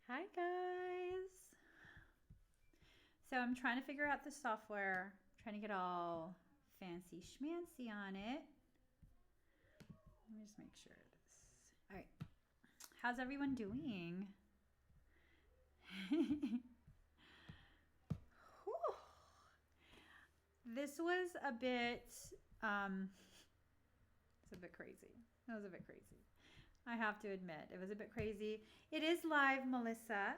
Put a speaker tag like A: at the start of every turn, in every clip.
A: Hi guys. So I'm trying to figure out the software, trying to get all fancy schmancy on it. Let me just make sure this. All right. How's everyone doing? This was a bit it's a bit crazy. It was a bit crazy. I have to admit, it was a bit crazy. It is live, Melissa.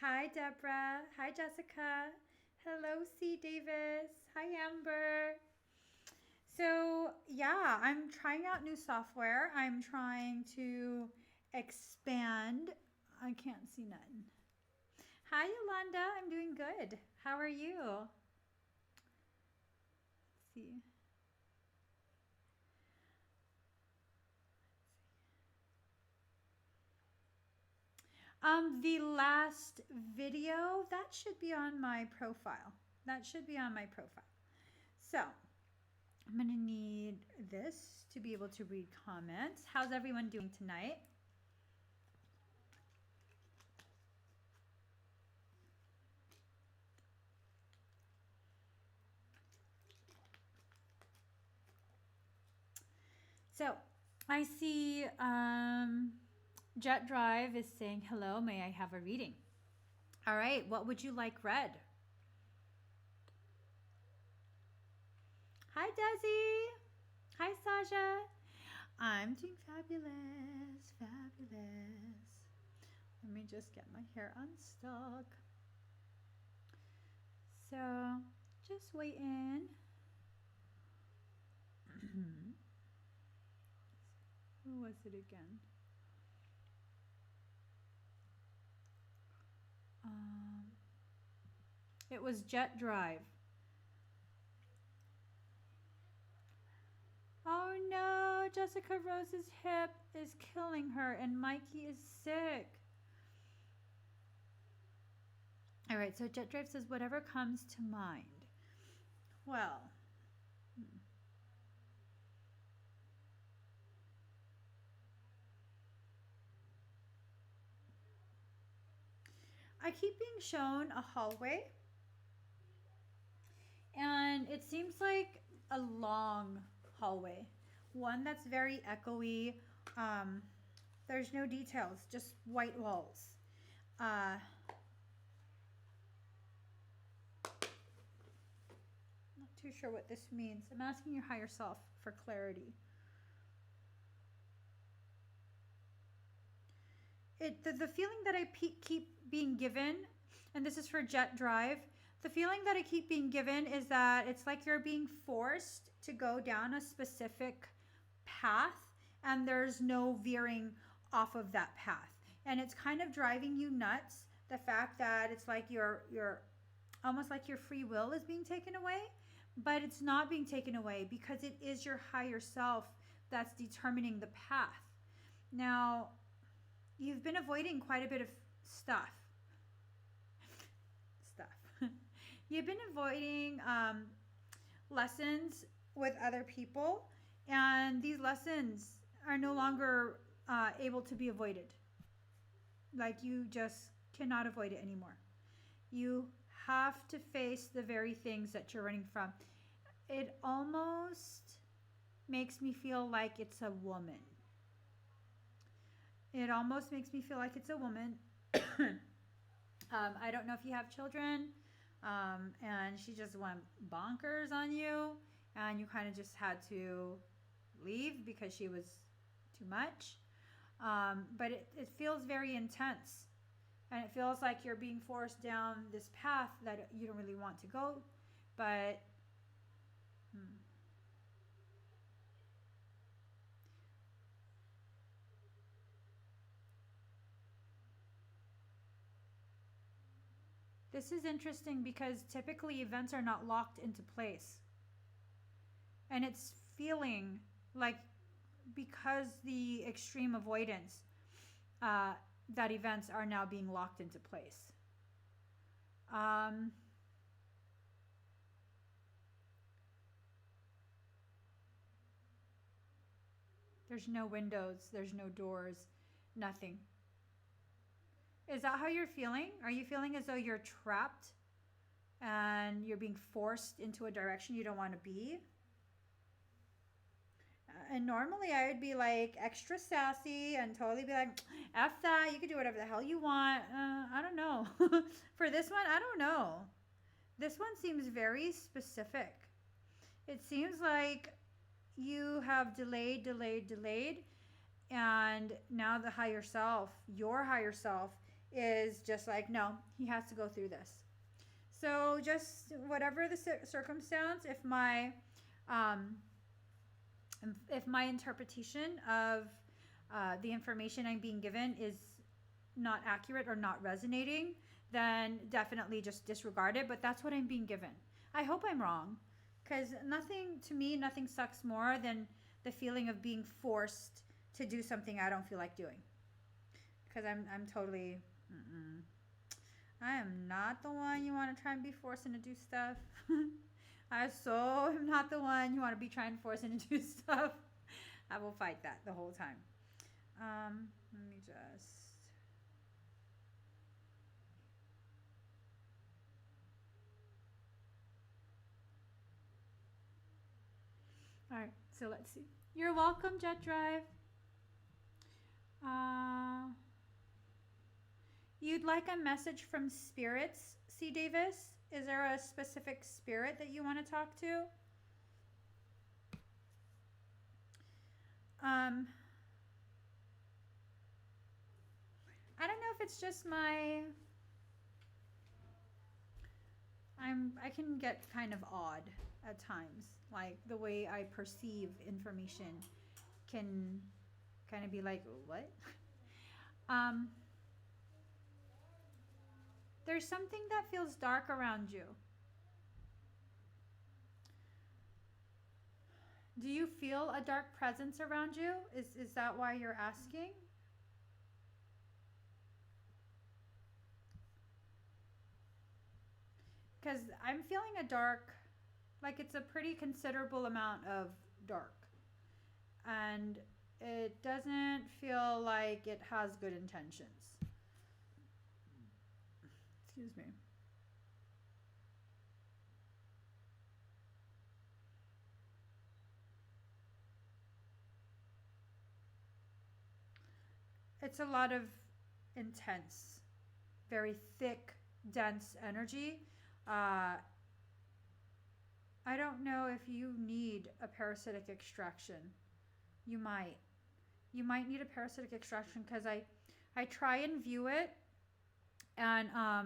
A: Hi, Deborah. Hi, Jessica. Hello, C. Davis. Hi, Amber. So, yeah, I'm trying out new software. I'm trying to expand. I can't see none. Hi, Yolanda. I'm doing good. How are you? Let's see. The last video, that should be on my profile. That should be on my profile. So, I'm going to need this to be able to read comments. How's everyone doing tonight? So, I see Jet Drive is saying, hello, may I have a reading? All right, what would you like read? Hi, Desi. Hi, Sasha. I'm doing fabulous, fabulous. Let me just get my hair unstuck. So, just waiting. Who was it again? It was Jet Drive. Oh no, Jessica Rose's hip is killing her and Mikey is sick. All right, so Jet Drive says whatever comes to mind. Well, I keep being shown a hallway, and it seems like a long hallway, one that's very echoey. There's no details, just white walls. Not too sure what this means. I'm asking your higher self for clarity. The feeling that I keep being given, and this is for Jet Drive, the feeling that I keep being given is that it's like you're being forced to go down a specific path and there's no veering off of that path. And it's kind of driving you nuts, the fact that it's like you're almost like your free will is being taken away, but it's not being taken away because it is your higher self that's determining the path. Now, you've been avoiding quite a bit of stuff. You've been avoiding lessons with other people, and these lessons are no longer able to be avoided. Like, you just cannot avoid it anymore. You have to face the very things that you're running from. It almost makes me feel like it's a woman. It almost makes me feel like it's a woman. I don't know if you have children, and she just went bonkers on you, and you kind of just had to leave because she was too much. But it feels very intense, and it feels like you're being forced down this path that you don't really want to go. But this is interesting because typically events are not locked into place. And it's feeling like because the extreme avoidance, uh, that events are now being locked into place. Um, there's no windows, there's no doors, nothing. Is that how you're feeling? Are you feeling as though you're trapped and you're being forced into a direction you don't want to be? And normally I would be like extra sassy and totally be like, F that, you can do whatever the hell you want. I don't know. For this one, I don't know. This one seems very specific. It seems like you have delayed, and now the higher self, your higher self, is just like, no, he has to go through this. So just whatever the circumstance, um, if my interpretation of the information I'm being given is not accurate or not resonating, then definitely just disregard it. But that's what I'm being given. I hope I'm wrong, because nothing sucks more than the feeling of being forced to do something I don't feel like doing. Because I'm totally, I am not the one you want to try and be forced into do stuff. I so am not the one you want to be trying to force into do stuff. I will fight that the whole time. Let me just. All right, so let's see. You're welcome, Jet Drive. You'd like a message from spirits, C. Davis? Is there a specific spirit that you want to talk to? I don't know if it's just I can get kind of odd at times. Like the way I perceive information can kind of be like, what? There's something that feels dark around you. Do you feel a dark presence around you? Is that why you're asking? Because I'm feeling a dark, like it's a pretty considerable amount of dark. And it doesn't feel like it has good intentions. Excuse me. It's a lot of intense, very thick, dense energy. I don't know if you need a parasitic extraction. You might. You might need a parasitic extraction because I try and view it, and I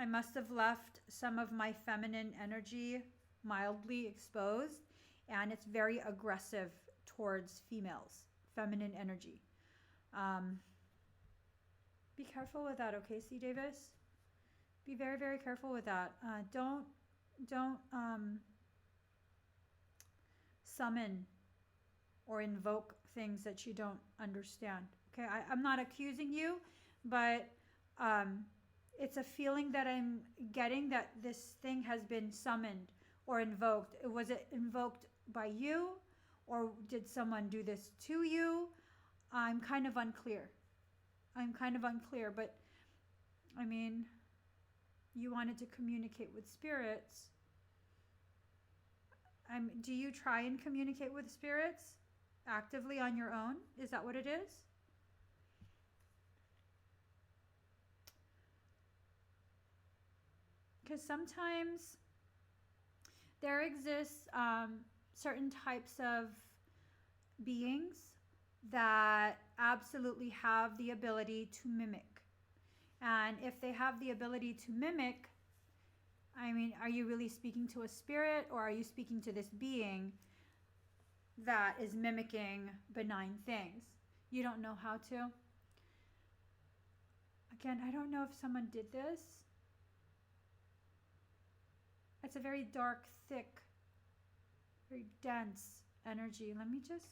A: must have left some of my feminine energy mildly exposed, and it's very aggressive towards females, feminine energy. Um, be careful with that, okay, C. Davis? Be very, very careful with that. Don't summon or invoke things that you don't understand. Okay, I'm not accusing you, but it's a feeling that I'm getting that this thing has been summoned or invoked. Was it invoked by you, or did someone do this to you? I'm kind of unclear. But I mean, you wanted to communicate with spirits. Do you try and communicate with spirits actively on your own? Is that what it is? Because sometimes There exists certain types of beings that absolutely have the ability to mimic. And if they have the ability to mimic, I mean, are you really speaking to a spirit, or are you speaking to this being that is mimicking benign things? You don't know how to. Again, I don't know if someone did this. It's a very dark, thick, very dense energy. Let me just...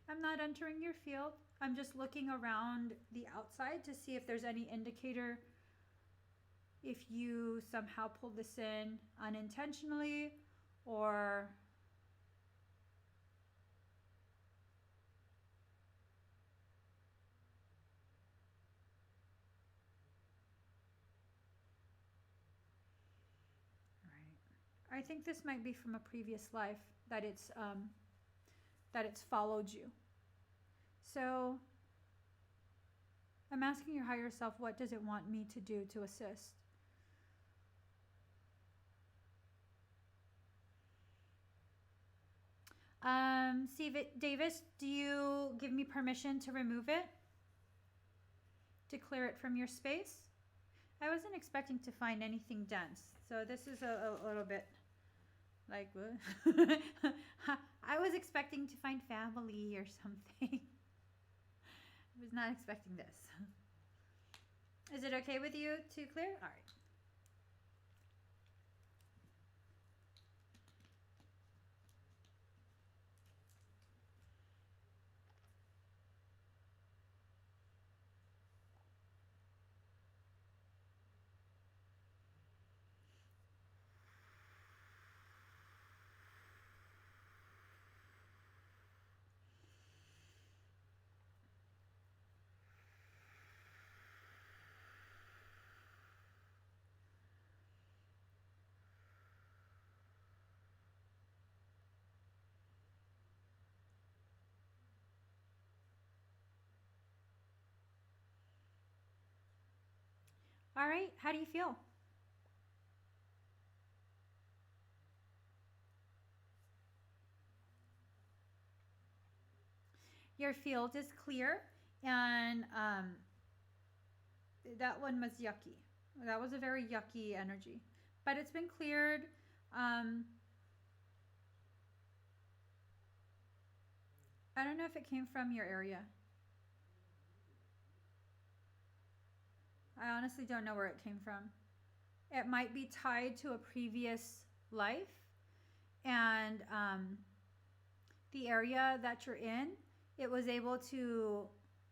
A: I'm not entering your field. I'm just looking around the outside to see if there's any indicator if you somehow pulled this in unintentionally, or right. I think this might be from a previous life that it's followed you. So I'm asking your higher self, what does it want me to do to assist? Steve Davis, do you give me permission to remove it? To clear it from your space? I wasn't expecting to find anything dense. So this is a little bit like, what? I was expecting to find family or something. I was not expecting this. Is it okay with you to clear? All right. All right, how do you feel? Your field is clear, and that one was yucky. That was a very yucky energy, but it's been cleared. Um, I don't know if it came from your area. I honestly don't know where it came from. It might be tied to a previous life, and the area that you're in, it was able to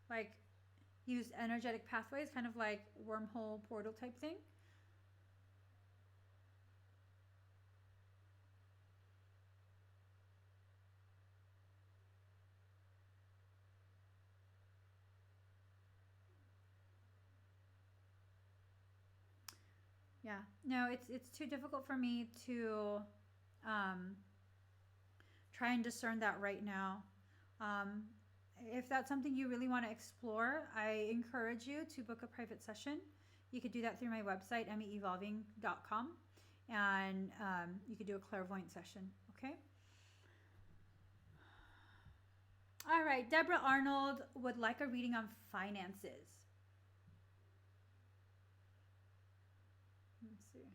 A: like use energetic pathways, kind of like wormhole portal type thing. Yeah, no, it's too difficult for me to um, try and discern that right now. Um, if that's something you really want to explore, I encourage you to book a private session. You could do that through my website, emmieevolving.com, and you could do a clairvoyant session. Okay. All right. Deborah Arnold would like a reading on finances. Let's see.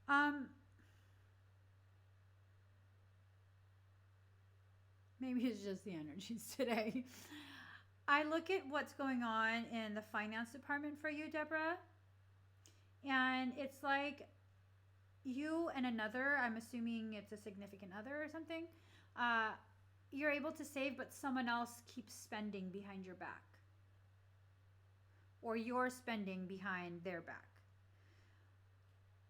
A: Um, Maybe it's just the energies today. I look at what's going on in the finance department for you, Deborah, and it's like you and another, I'm assuming it's a significant other or something, uh, you're able to save, but someone else keeps spending behind your back, or you're spending behind their back.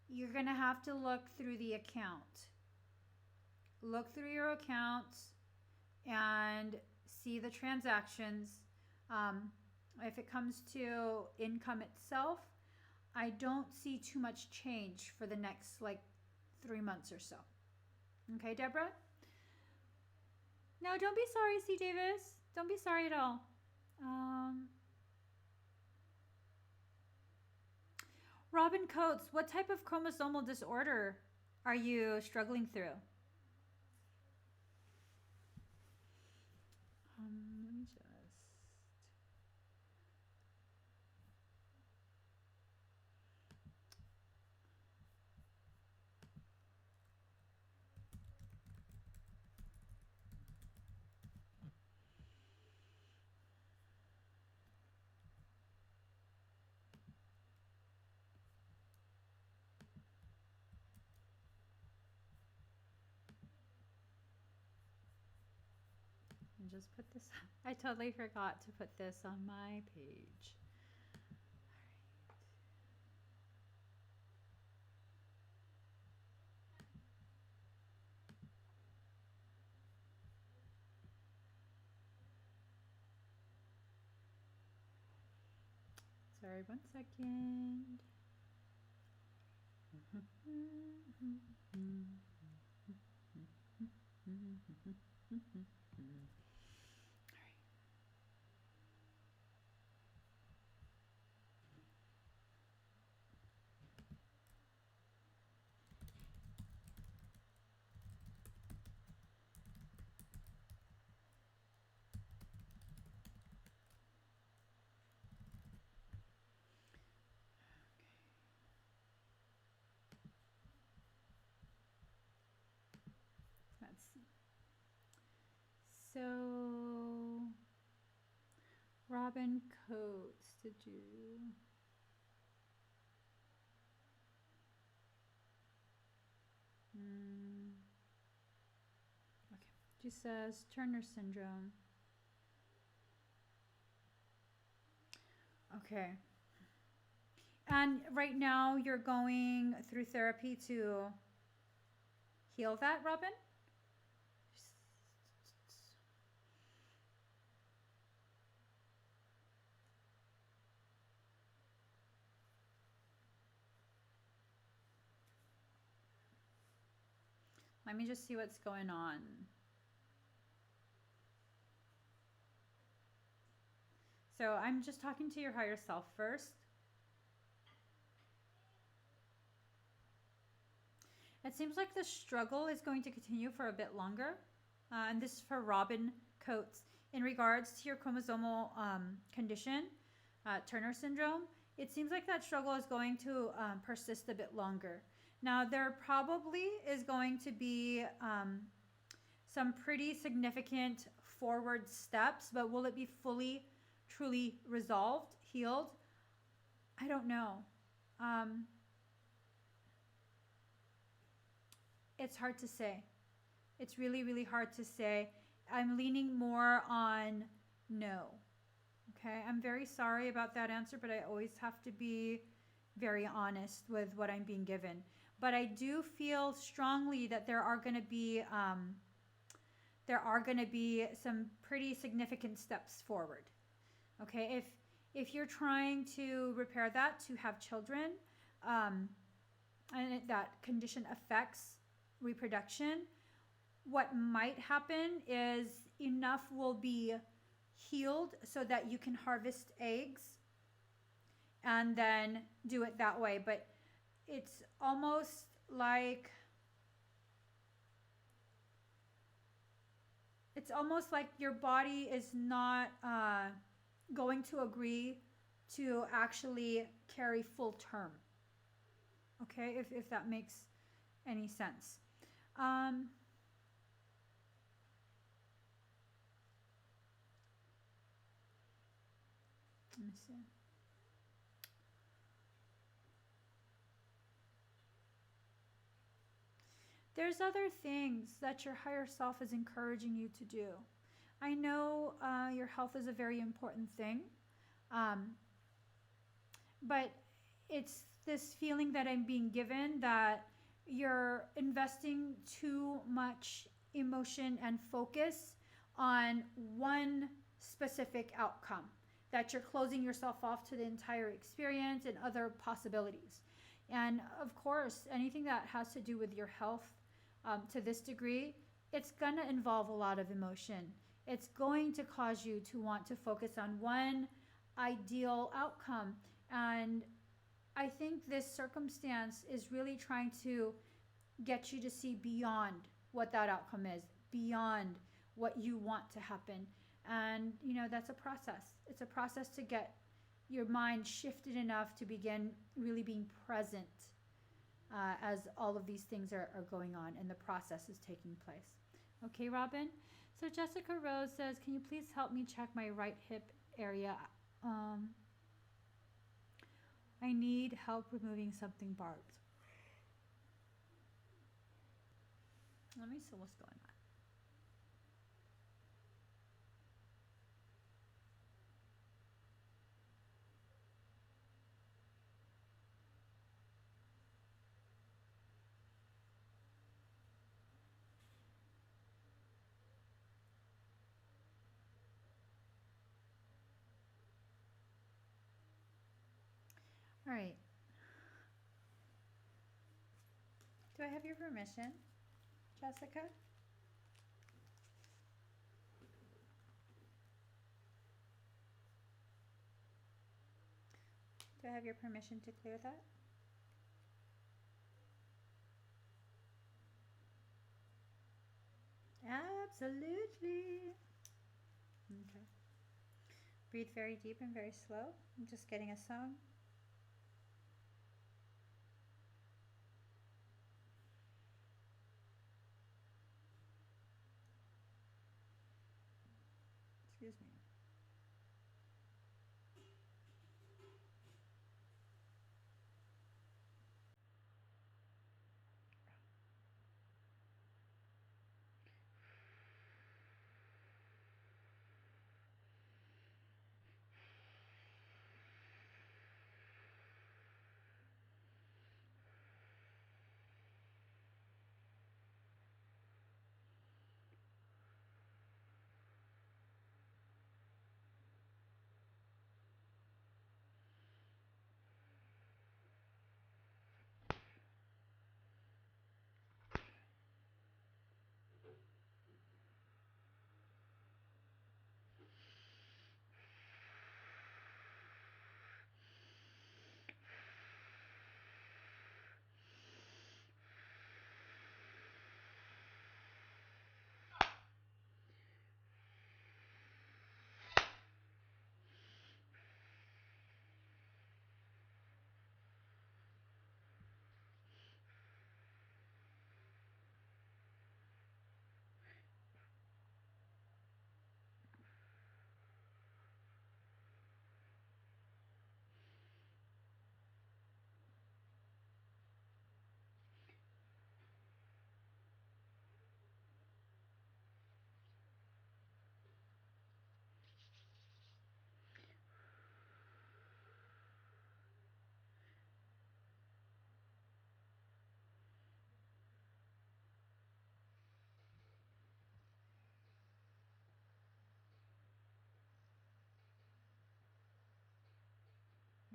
A: You're going to have to look through the account. Look through your accounts and see the transactions. If it comes to income itself, I don't see too much change for the next like 3 months or so. Okay, Deborah? No, don't be sorry, C. Davis. Don't be sorry at all. Um, Robin Coates, what type of chromosomal disorder are you struggling through? Let me just. And just put this. I totally forgot to put this on my page. Sorry, 1 second. Let's see. So, Robin Coates, did you? Okay. She says Turner syndrome. Okay. And right now you're going through therapy to heal that, Robin? Let me just see what's going on. So I'm just talking to your higher self first. It seems like the struggle is going to continue for a bit longer. And this is for Robin Coates. In regards to your chromosomal condition, Turner syndrome, it seems like that struggle is going to persist a bit longer. Now, there probably is going to be some pretty significant forward steps, but will it be fully, truly resolved, healed? I don't know. It's hard to say. It's really, really hard to say. I'm leaning more on no. Okay, I'm very sorry about that answer, but I always have to be very honest with what I'm being given. But I do feel strongly that there are going to be some pretty significant steps forward. Okay, if you're trying to repair that to have children, and that condition affects reproduction, what might happen is enough will be healed so that you can harvest eggs and then do it that way. But it's almost like your body is not going to agree to actually carry full term. Okay, if that makes any sense. Let me see. There's other things that your higher self is encouraging you to do. I know your health is a very important thing, but it's this feeling that I'm being given that you're investing too much emotion and focus on one specific outcome, that you're closing yourself off to the entire experience and other possibilities. And of course, anything that has to do with your health to this degree, it's going to involve a lot of emotion. It's going to cause you to want to focus on one ideal outcome. And I think this circumstance is really trying to get you to see beyond what that outcome is, beyond what you want to happen. And, that's a process. It's a process to get your mind shifted enough to begin really being present as all of these things are going on and the process is taking place. Okay, Robin? So Jessica Rose says, can you please help me check my right hip area? I need help removing something barbed. Let me see what's going on. All right. Do I have your permission, Jessica? Do I have your permission to clear that? Absolutely. Okay. Breathe very deep and very slow. I'm just getting a song. Excuse me.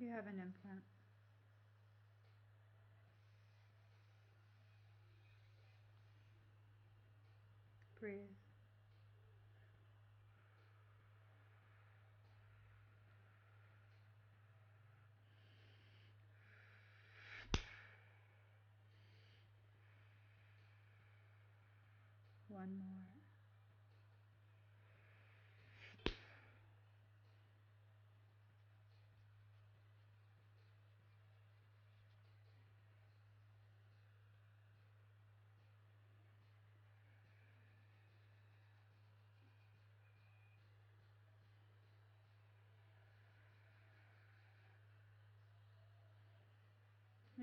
A: You have an implant. Breathe. One more.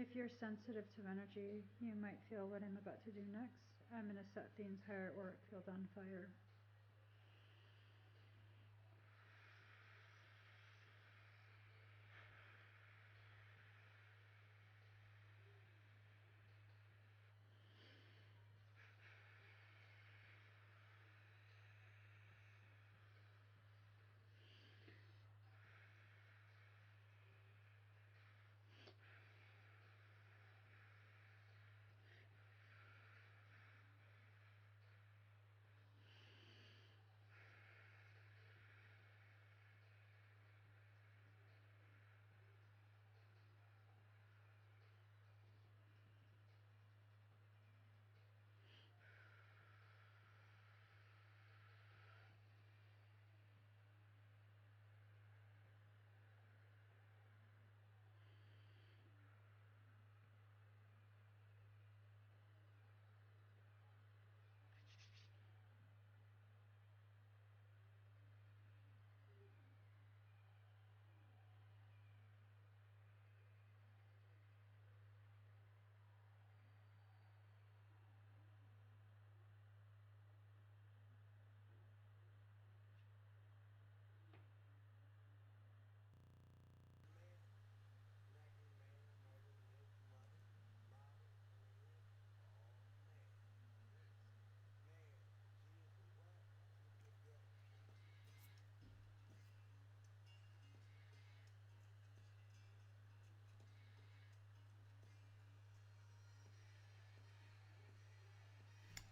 A: If you're sensitive to energy, you might feel what I'm about to do next. I'm going to set the entire auric field on fire.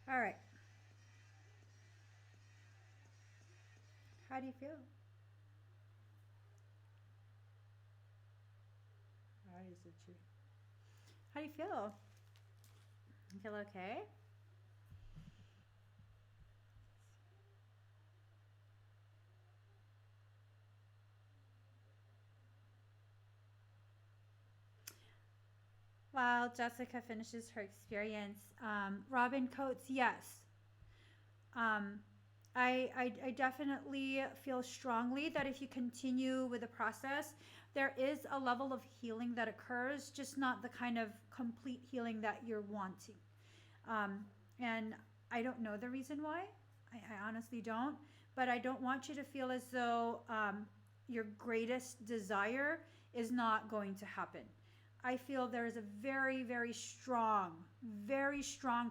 A: All right. How do you feel? How is it you? How do you feel? You feel okay? While Jessica finishes her experience, Robin Coates, yes. Um, I definitely feel strongly that if you continue with the process, there is a level of healing that occurs, just not the kind of complete healing that you're wanting. Um, and I don't know the reason why. I honestly don't. But I don't want you to feel as though your greatest desire is not going to happen. I feel there is a very strong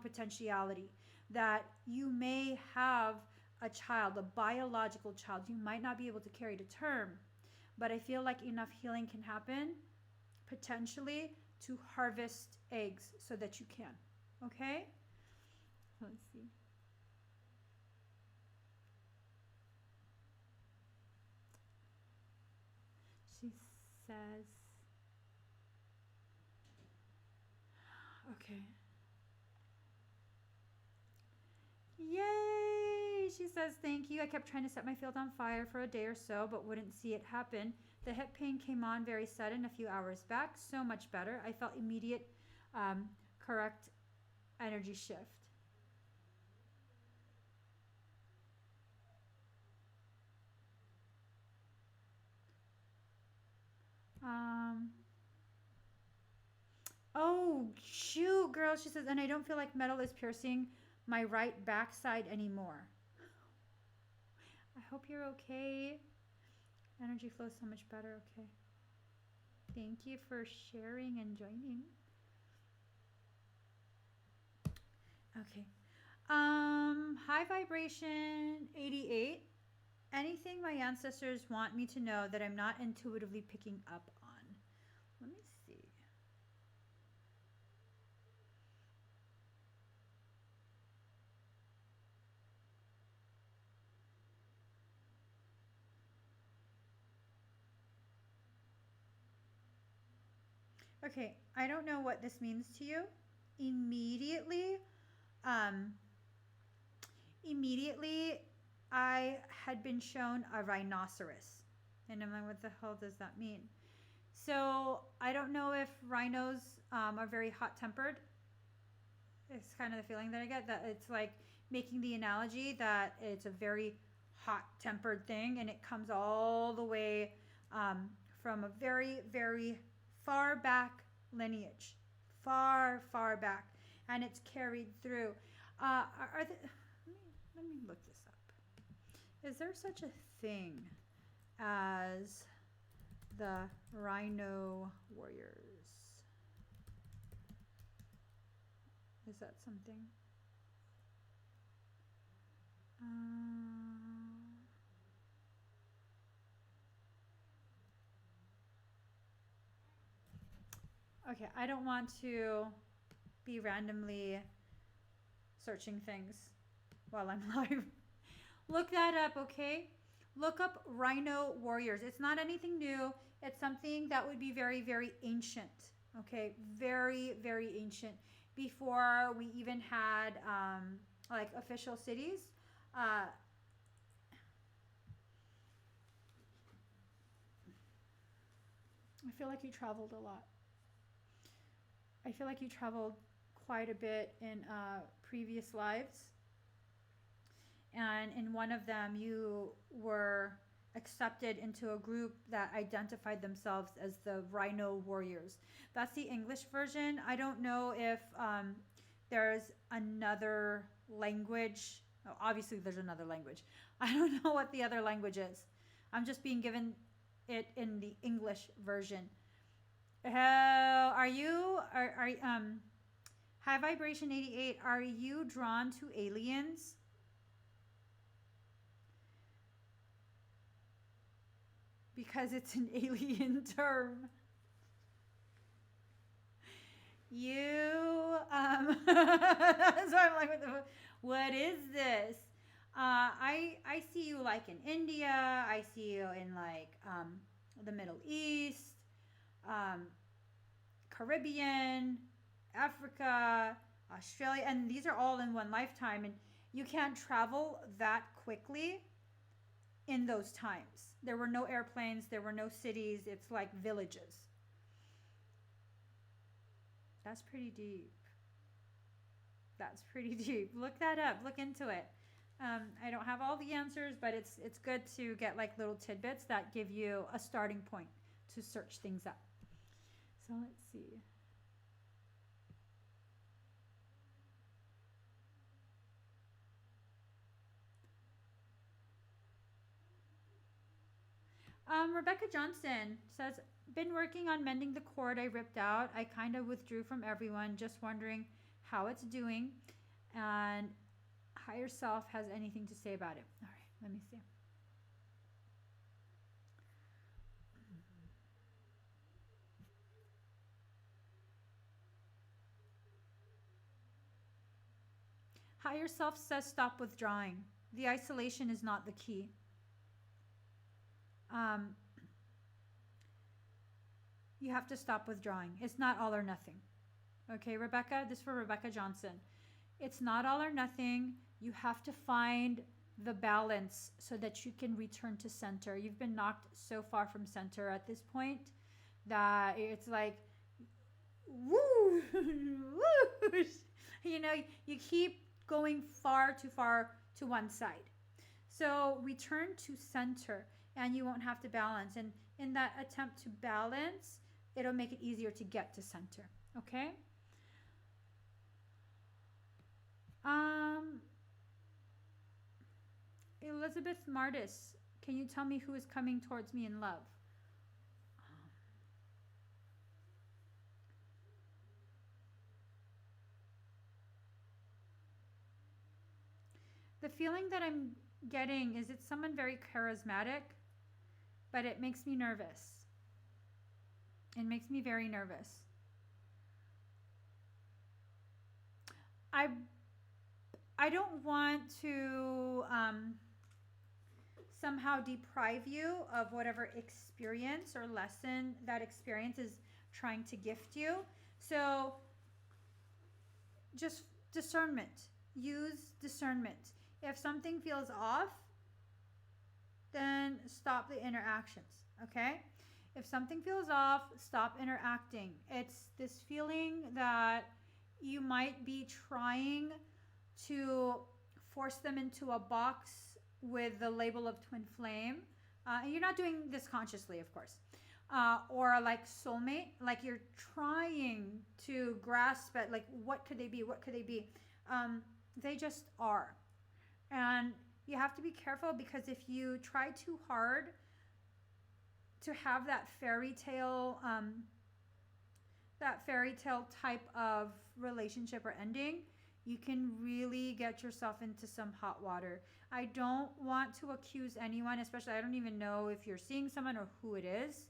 A: potentiality that you may have a child, a biological child. You might not be able to carry to term, but I feel like enough healing can happen potentially to harvest eggs so that you can. Okay? Let's see. She says, okay. Yay! She says, thank you. I kept trying to set my field on fire for a day or so, but wouldn't see it happen. The hip pain came on very sudden a few hours back. So much better. I felt immediate, um, correct energy shift. Um, oh, shoot, girl. She says, and I don't feel like metal is piercing my right backside anymore. I hope you're okay. Energy flows so much better. Okay. Thank you for sharing and joining. Okay. High vibration 88. Anything my ancestors want me to know that I'm not intuitively picking up on. Let me see. Okay, I don't know what this means to you. Immediately, um, immediately, I had been shown a rhinoceros. And I'm like, what the hell does that mean? So I don't know if rhinos are very hot tempered. It's kind of the feeling that I get, that it's like making the analogy that it's a very hot tempered thing and it comes all the way from a very far back lineage, far back, and it's carried through. Are the, let me look this up. Is there such a thing as the Rhino Warriors? Is that something? Okay, I don't want to be randomly searching things while I'm live. Look that up, okay? Look up Rhino Warriors. It's not anything new. It's something that would be very ancient. Okay, very ancient. Before we even had like official cities. Uh, I feel like you traveled a lot. I feel like you traveled quite a bit in previous lives. And in one of them, you were accepted into a group that identified themselves as the Rhino Warriors. That's the English version. I don't know if there's another language. Oh, obviously, there's another language. I don't know what the other language is. I'm just being given it in the English version. Are you are high vibration 88? Are you drawn to aliens? Because it's an alien term. You that's why I'm like, What is this? I see you like in India. I see you in like the Middle East, um, Caribbean, Africa, Australia, and these are all in one lifetime. And you can't travel that quickly in those times. There were no airplanes, there were no cities. It's like villages. That's pretty deep. That's pretty deep. Look that up. Look into it. I don't have all the answers, but it's good to get like little tidbits that give you a starting point to search things up. So let's see. Rebecca Johnson says, been working on mending the cord I ripped out. I kind of withdrew from everyone, just wondering how it's doing, and higher self has anything to say about it. All right, let me see. Higher self says stop withdrawing. The isolation is not the key. Um, you have to stop withdrawing. It's not all or nothing. Okay, Rebecca? This is for Rebecca Johnson. It's not all or nothing. You have to find the balance so that you can return to center. You've been knocked so far from center at this point that it's like, woo, whoosh. You know, you keep going far too far to one side. So return to center and you won't have to balance. And in that attempt to balance, it'll make it easier to get to center. Okay? Elizabeth Martis, can you tell me who is coming towards me in love? The feeling that I'm getting is it's someone very charismatic, but it makes me nervous. It makes me very nervous. I don't want to somehow deprive you of whatever experience or lesson that experience is trying to gift you. So just discernment. Use discernment. If something feels off, then stop the interactions, okay? If something feels off, stop interacting. It's this feeling that you might be trying to force them into a box with the label of twin flame. And you're not doing this consciously, of course. Or like soulmate, like you're trying to grasp at like, what could they be? What could they be? They just are. And you have to be careful because if you try too hard to have that fairy tale type of relationship or ending, you can really get yourself into some hot water. I don't want to accuse anyone, especially I don't even know if you're seeing someone or who it is,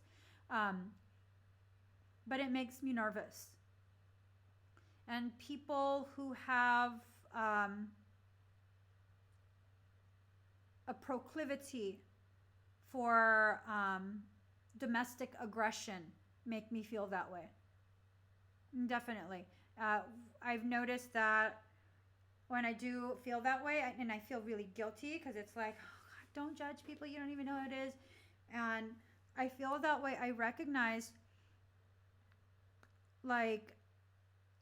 A: but it makes me nervous. And people who have a proclivity for domestic aggression make me feel that way. Definitely. I've noticed that when I do feel that way, and I feel really guilty because it's like, oh, God, don't judge people. You don't even know who it is. And I feel that way. I recognize, like,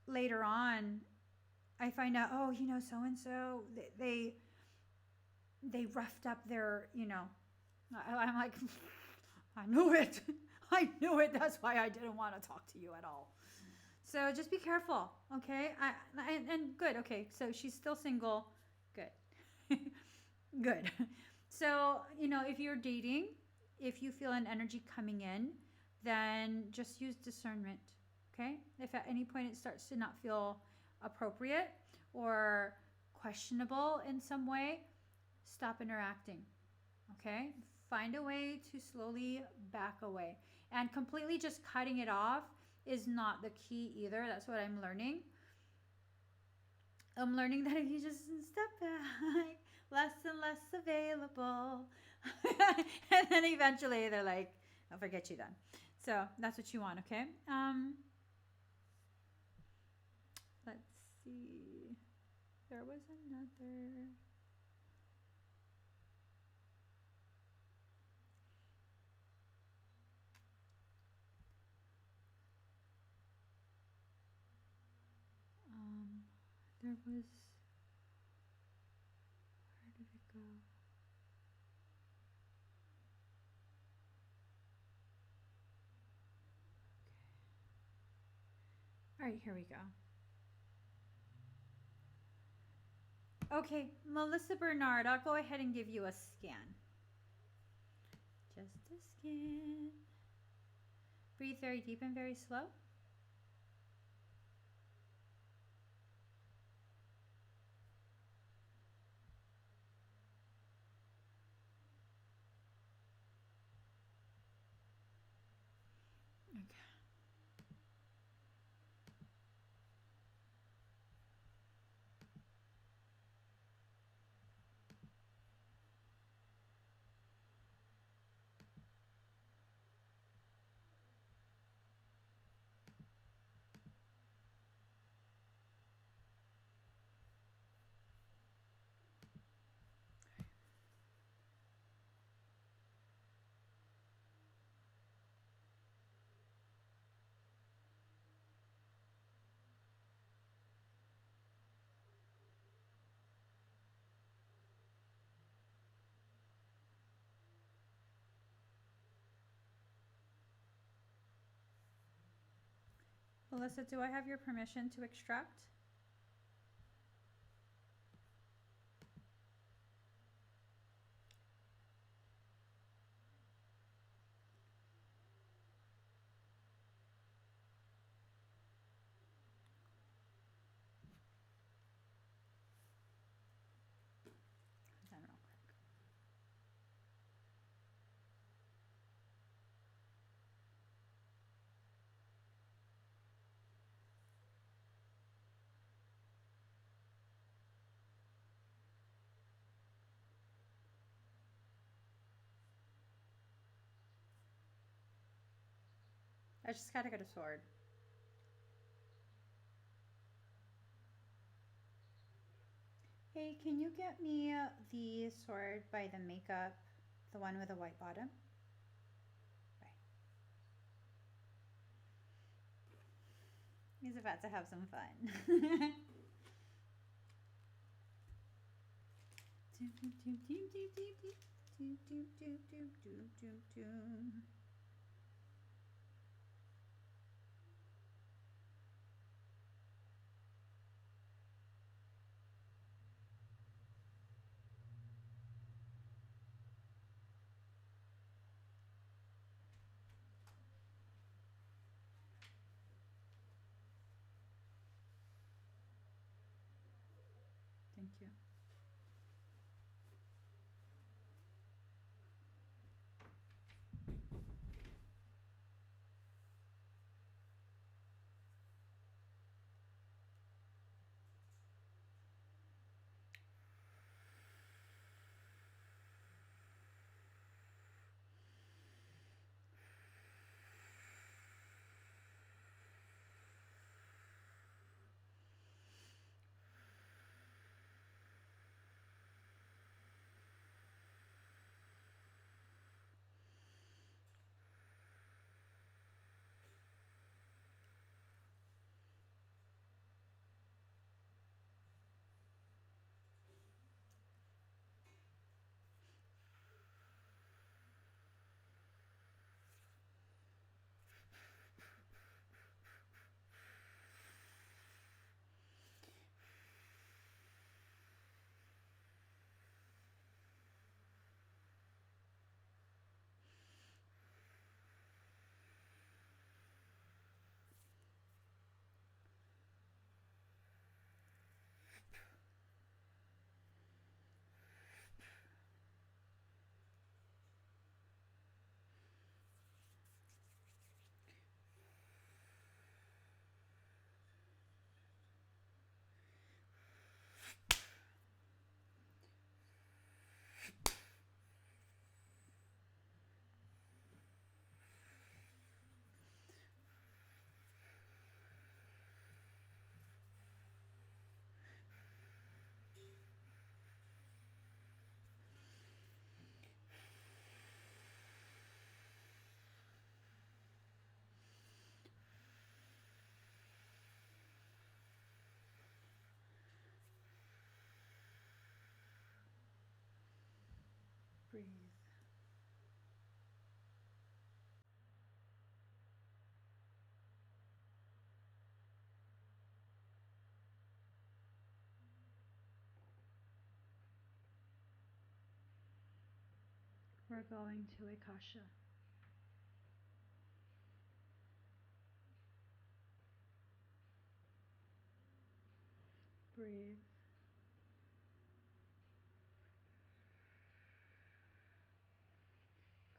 A: later on, I find out, oh, you know, so-and-so, they roughed up their, you know, I'm like, I knew it. I knew it. That's why I didn't want to talk to you at all. So just be careful, okay? And good, okay. So she's still single. Good. Good. So, you know, if you're dating, if you feel an energy coming in, then just use discernment, okay? If at any point it starts to not feel appropriate or questionable in some way, stop interacting, okay? Find a way to slowly back away. And completely just cutting it off is not the key either. That's what I'm learning. I'm learning that if you just step back, less and less available. And then eventually they're like, I'll forget you then. So that's what you want, okay? Let's see. There was another. Um, there was. Where did it go? All right, here we go. Okay, Melissa Bernard, I'll go ahead and give you a scan. Just a scan. Breathe very deep and very slow. Okay. Melissa, do I have your permission to extract? Hold on real quick. I just gotta get a sword. Hey, can you get me the sword by the makeup, the one with a white bottom? Bye. He's about to have some fun. Thank you. Breathe. We're going to Akasha. Breathe.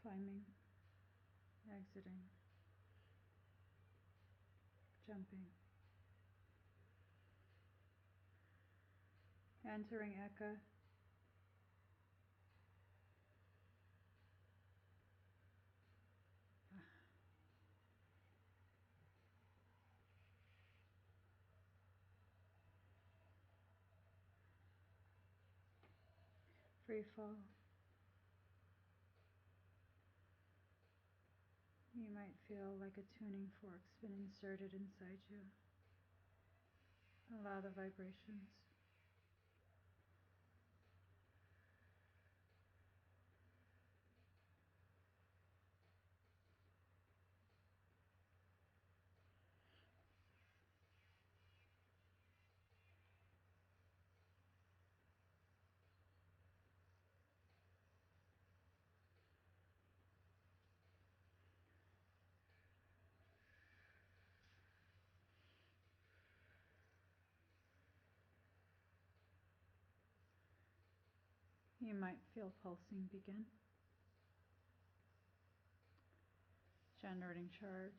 A: Climbing, exiting, jumping, entering Eka, free fall. You might feel like a tuning fork's been inserted inside you. Allow the vibrations. You might feel pulsing begin, generating charge.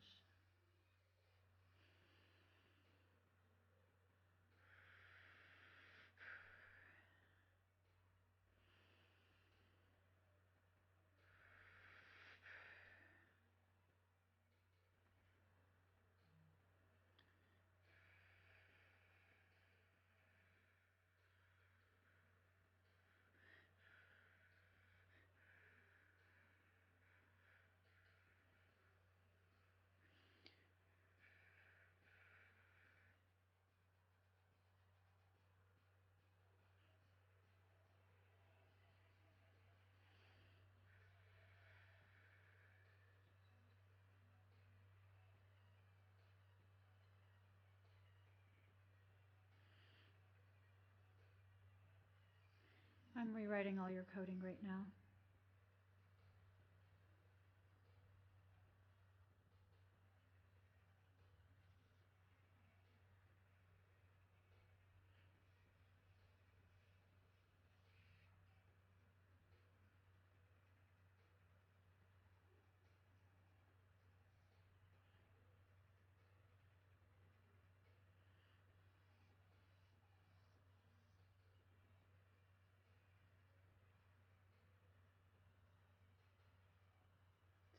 A: I'm rewriting all your coding right now.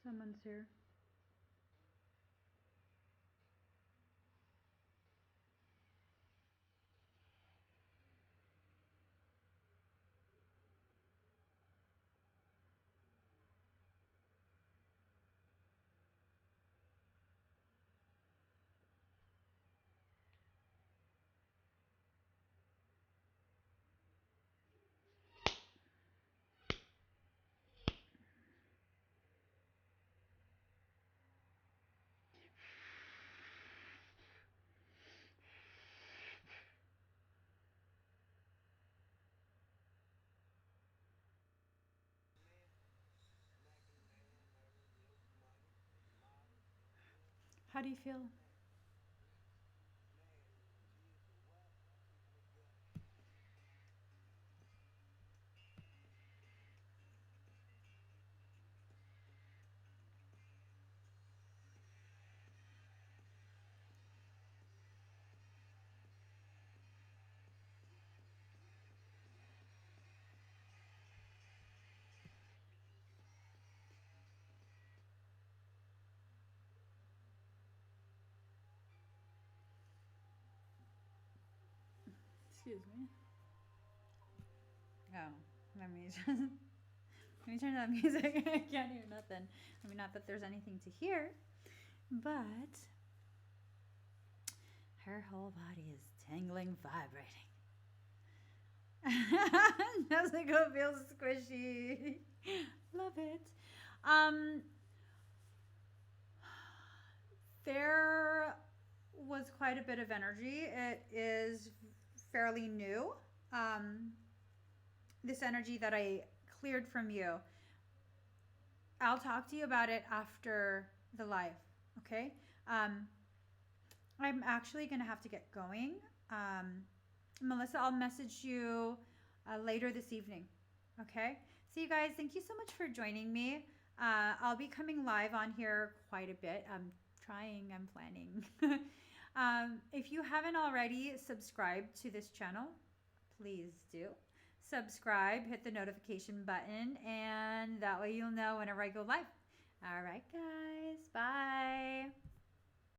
A: Someone's here. How do you feel? Excuse me. Oh, let me just let me turn that music. I can't hear nothing. I mean, not that there's anything to hear, but her whole body is tingling, vibrating. Jessica feels squishy. Love it. Um, there was quite a bit of energy. It is fairly new. Um, this energy that I cleared from you. I'll talk to you about it after the live. Okay. Um, I'm actually going to have to get going. Melissa, I'll message you later this evening. Okay. So, you guys, thank you so much for joining me. I'll be coming live on here quite a bit. I'm trying, I'm planning. If you haven't already subscribed to this channel, please do. Subscribe, hit the notification button, and that way you'll know whenever I go live. All right, guys. Bye.